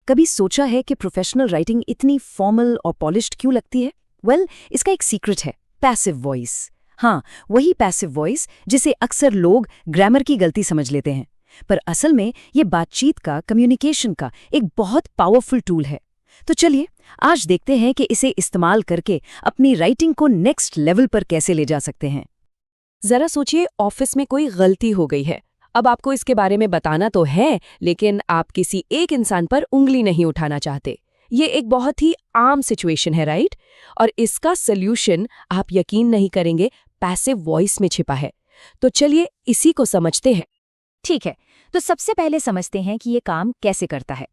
कभी सोचा है कि प्रोफेशनल राइटिंग इतनी फॉर्मल और पॉलिश्ड क्यों लगती है? इसका एक सीक्रेट है, पैसिव वॉइस। हाँ, वही पैसिव वॉइस जिसे अक्सर लोग ग्रामर की गलती समझ लेते हैं, पर असल में ये बातचीत का, कम्युनिकेशन का एक बहुत पावरफुल टूल है। तो चलिए आज देखते हैं कि इसे इस्तेमाल करके अपनी राइटिंग को नेक्स्ट लेवल पर कैसे ले जा सकते हैं। जरा सोचिए, ऑफिस में कोई गलती हो गई है। अब आपको इसके बारे में बताना तो है, लेकिन आप किसी एक इंसान पर उंगली नहीं उठाना चाहते। ये एक बहुत ही आम सिचुएशन है, राइट? और इसका सल्यूशन, आप यकीन नहीं करेंगे, पैसिव वॉइस में छिपा है। तो चलिए इसी को समझते हैं। ठीक है, तो सबसे पहले समझते हैं कि ये काम कैसे करता है।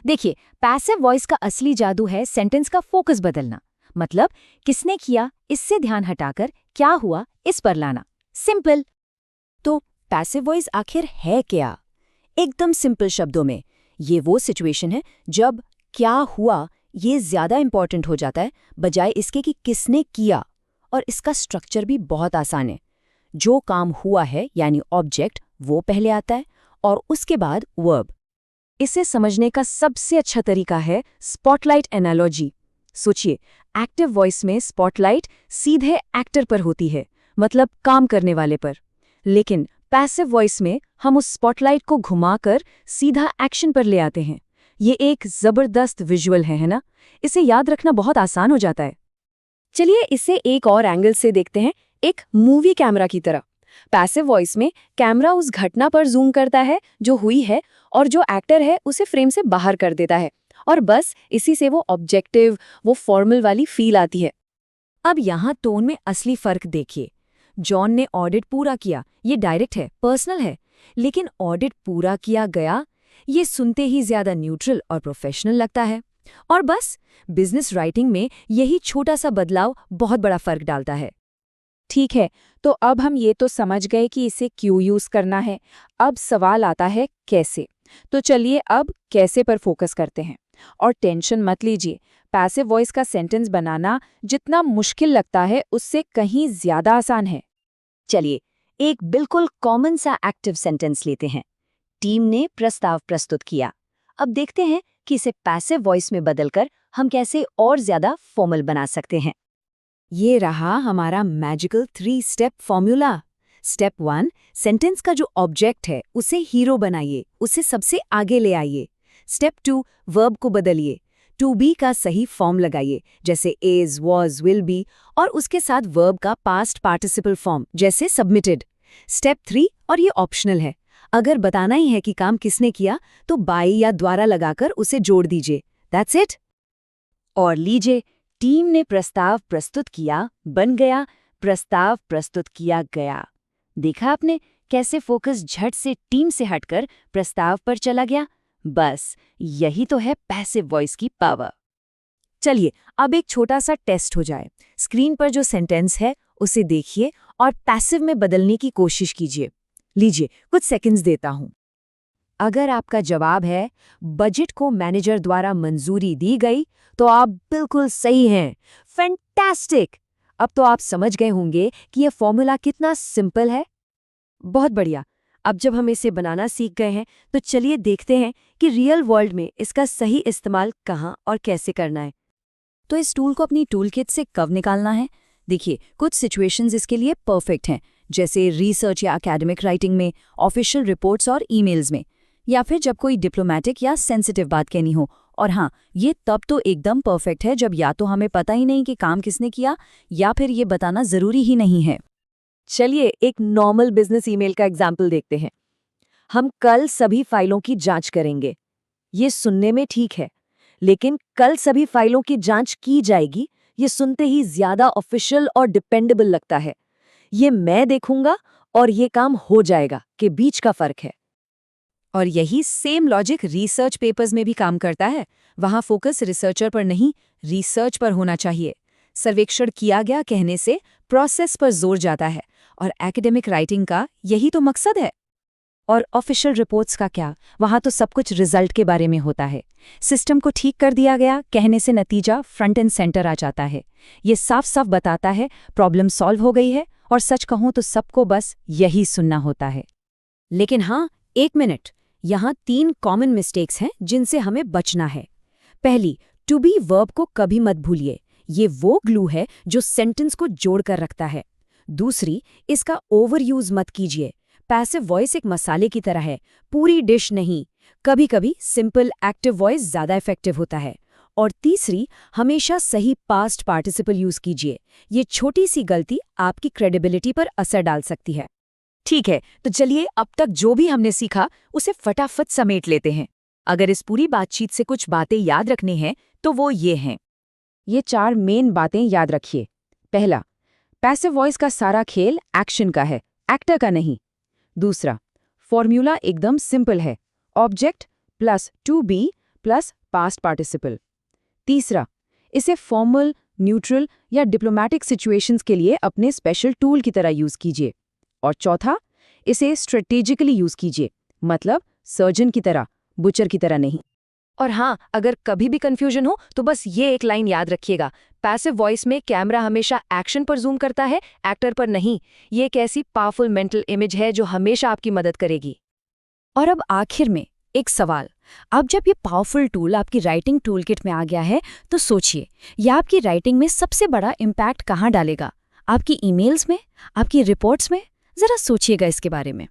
देखिए, पैसिव वॉइस का असली जादू है सेंटेंस का फोकस बदलना। मतलब किसने किया इससे ध्यान हटाकर क्या हुआ इस पर लाना। सिंपल। तो पैसिव वॉइस आखिर है क्या? एकदम सिंपल शब्दों में, ये वो सिचुएशन है जब क्या हुआ ये ज्यादा इंपॉर्टेंट हो जाता है बजाय इसके कि किसने किया। और इसका स्ट्रक्चर भी बहुत आसान है। जो काम हुआ है यानी ऑब्जेक्ट, वो पहले आता है और उसके बाद वर्ब। इसे समझने का सबसे अच्छा तरीका है स्पॉटलाइट एनालॉजी। सोचिए, एक्टिव वॉइस में स्पॉटलाइट सीधे एक्टर पर होती है, मतलब काम करने वाले पर। लेकिन पैसिव वॉइस में हम उस स्पॉटलाइट को घुमाकर सीधा एक्शन पर ले आते हैं। ये एक जबरदस्त विजुअल है ना? इसे याद रखना बहुत आसान हो जाता है। चलिए इसे एक और एंगल से देखते हैं, एक मूवी कैमरा की तरह। पैसिव वॉइस में कैमरा उस घटना पर जूम करता है जो हुई है, और जो एक्टर है उसे फ्रेम से बाहर कर देता है, और बस इसी से वो ऑब्जेक्टिव, वो फॉर्मल वाली फील आती है। अब यहाँ टोन में असली फर्क देखिए। जॉन ने ऑडिट पूरा किया, ये डायरेक्ट है, पर्सनल है। लेकिन ऑडिट पूरा किया गया, ये सुनते ही ज्यादा न्यूट्रल और प्रोफेशनल लगता है। और बस बिजनेस राइटिंग में यही छोटा सा बदलाव बहुत बड़ा फर्क डालता है। ठीक है, तो अब हम ये तो समझ गए कि इसे क्यों यूज करना है। अब सवाल आता है कैसे। तो चलिए अब कैसे पर फोकस करते हैं। और टेंशन मत लीजिए, पैसिव वॉइस का सेंटेंस बनाना जितना मुश्किल लगता है उससे कहीं ज्यादा आसान है। चलिए एक बिल्कुल कॉमन सा एक्टिव सेंटेंस लेते हैं। टीम ने प्रस्ताव प्रस्तुत किया। अब देखते हैं कि इसे पैसिव वॉइस में बदलकर हम कैसे और ज्यादा फॉर्मल बना सकते हैं। ये रहा हमारा magical 3 step formula. Step 1, sentence का जो ऑब्जेक्ट है उसे हीरो बनाइए, उसे सबसे आगे ले आइए। स्टेप 2, वर्ब को बदलिए, टू बी का सही फॉर्म लगाइए, जैसे इज, वॉज, विल बी, और उसके साथ वर्ब का पास्ट पार्टिसिपल फॉर्म, जैसे सबमिटेड। स्टेप 3, और ये ऑप्शनल है, अगर बताना ही है कि काम किसने किया तो बाई या द्वारा लगाकर उसे जोड़ दीजिए। That's it. और लीजिए, टीम ने प्रस्ताव प्रस्तुत किया बन गया प्रस्ताव प्रस्तुत किया गया। देखा आपने कैसे फोकस झट से टीम से हटकर प्रस्ताव पर चला गया। बस यही तो है पैसिव वॉइस की पावर। चलिए अब एक छोटा सा टेस्ट हो जाए। स्क्रीन पर जो सेंटेंस है उसे देखिए और पैसिव में बदलने की कोशिश कीजिए। लीजिए कुछ सेकंड्स देता हूं। अगर आपका जवाब है बजट को मैनेजर द्वारा मंजूरी दी गई, तो आप बिल्कुल सही हैं। फैंटास्टिक! अब तो आप समझ गए होंगे कि यह फॉर्मूला कितना सिंपल है। बहुत बढ़िया। अब जब हम इसे बनाना सीख गए हैं, तो चलिए देखते हैं कि रियल वर्ल्ड में इसका सही इस्तेमाल कहाँ और कैसे करना है। तो इस टूल को अपनी टूल किट से कब निकालना है? देखिए, कुछ सिचुएशंस इसके लिए परफेक्ट हैं, जैसे रिसर्च या एकेडमिक राइटिंग में, ऑफिशियल रिपोर्ट्स और ईमेल्स में, या फिर जब कोई डिप्लोमेटिक या सेंसिटिव बात कहनी हो। और हाँ, ये तब तो एकदम परफेक्ट है जब या तो हमें पता ही नहीं कि काम किसने किया, या फिर ये बताना जरूरी ही नहीं है। चलिए एक नॉर्मल बिजनेस ईमेल का एग्जाम्पल देखते हैं। हम कल सभी फाइलों की जांच करेंगे। ये सुनने में ठीक है, लेकिन कल सभी फाइलों की जांच की जाएगी, ये सुनते ही ज्यादा ऑफिशियल और डिपेंडेबल लगता है। ये मैं देखूंगा और ये काम हो जाएगा के बीच का फर्क है। और यही सेम लॉजिक रिसर्च पेपर्स में भी काम करता है। वहां फोकस रिसर्चर पर नहीं, रिसर्च पर होना चाहिए। सर्वेक्षण किया गया कहने से प्रोसेस पर जोर जाता है, और एकेडमिक राइटिंग का यही तो मकसद है। और ऑफिशियल रिपोर्ट्स का क्या? वहां तो सब कुछ रिजल्ट के बारे में होता है। सिस्टम को ठीक कर दिया गया कहने से नतीजा फ्रंट एंड सेंटर आ जाता है। ये साफ साफ बताता है प्रॉब्लम सॉल्व हो गई है, और सच कहूं तो सबको बस यही सुनना होता है। लेकिन हाँ, एक मिनट, यहाँ 3 कॉमन मिस्टेक्स हैं जिनसे हमें बचना है। पहली, टू बी वर्ब को कभी मत भूलिए, ये वो ग्लू है जो सेंटेंस को जोड़कर रखता है। दूसरी, इसका ओवर यूज मत कीजिए। पैसिव वॉइस एक मसाले की तरह है, पूरी डिश नहीं। कभी-कभी सिंपल एक्टिव वॉइस ज़्यादा इफेक्टिव होता है। और तीसरी, हमेशा सही पास्ट पार्टिसिपल यूज कीजिए। ये छोटी सी गलती आपकी क्रेडिबिलिटी पर असर डाल सकती है। ठीक है, तो चलिए अब तक जो भी हमने सीखा उसे फटाफट समेट लेते हैं। अगर इस पूरी बातचीत से कुछ बातें याद रखनी हैं तो वो ये हैं। ये 4 मेन बातें याद रखिए। पहला, पैसिव वॉइस का सारा खेल एक्शन का है, एक्टर का नहीं। दूसरा, फॉर्मूला एकदम सिंपल है, object plus to be plus past participle. तीसरा, इसे फॉर्मल, न्यूट्रल या डिप्लोमैटिक सिचुएशंस के लिए अपने स्पेशल टूल की तरह यूज कीजिए। और चौथा, इसे स्ट्रेटेजिकली यूज कीजिए, मतलब सर्जन की तरह, बुचर की तरह नहीं। और हाँ, अगर कभी भी कंफ्यूजन हो तो बस ये एक लाइन याद रखिएगा, पैसिव वॉइस में कैमरा हमेशा एक्शन पर जूम करता है, एक्टर पर नहीं। ये एक ऐसी पावरफुल मेंटल इमेज है जो हमेशा आपकी मदद करेगी। और अब आखिर में एक सवाल, अब जब ये पावरफुल टूल आपकी राइटिंग टूल किट में आ गया है तो सोचिए, ये आपकी राइटिंग में सबसे बड़ा इम्पैक्ट कहाँ डालेगा? आपकी ईमेल्स में, आपकी रिपोर्ट्स में? जरा सोचिएगा इसके बारे में।